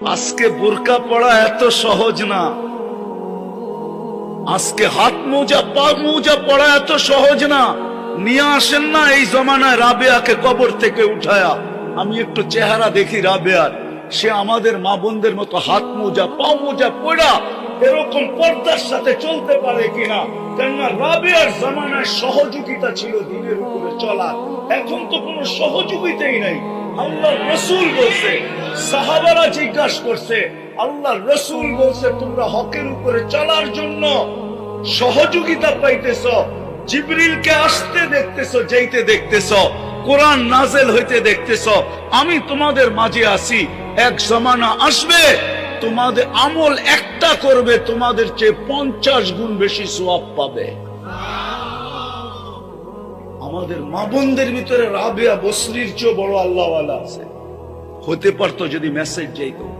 আজকে বোরকা পড়া এত সহজ না, আজকে হাত মোজা পা মোজা পড়া এত সহজ না। নিয়ে আসেন না এই জমানায় রাবেয়াকে কবর থেকে উঠায়া, আমি একটু চেহারা দেখি রাবেয়ার, সে আমাদের মা বোনদের মতো হাত মোজা পা মোজা পড়া এরকম পর্দার সাথে চলতে পারে কিনা। কেননা রাবেয়ার জমানায় সহযোগিতা ছিল দিনের উপরে চলার, এখন তো কোনো সহযোগিতাই নাই। আল্লাহ রসুল বলছে, সাহাবারা জিজ্ঞাসা করছে, আল্লাহ রসুল বলছে তোমরা হকের উপরে চলার জন্য সহযোগিতা পাইতেছ, জিবরিলকে আসতে দেখতেছ, যাইতে দেখতেছ, কোরআন নাজেল হইতে দেখতেছ, আমি তোমাদের মাঝে আছি। এক জমানা আসবে তোমাদের আমল একটা করবে, তোমাদের চেয়ে 50 গুণ বেশি সওয়াব পাবে। আমাদের মা বোনদের ভিতরে রাবেয়া বসরির চেয়ে বড় আল্লাহওয়ালা আছে, হতে পারতো যদি মেসেজ যাইতো।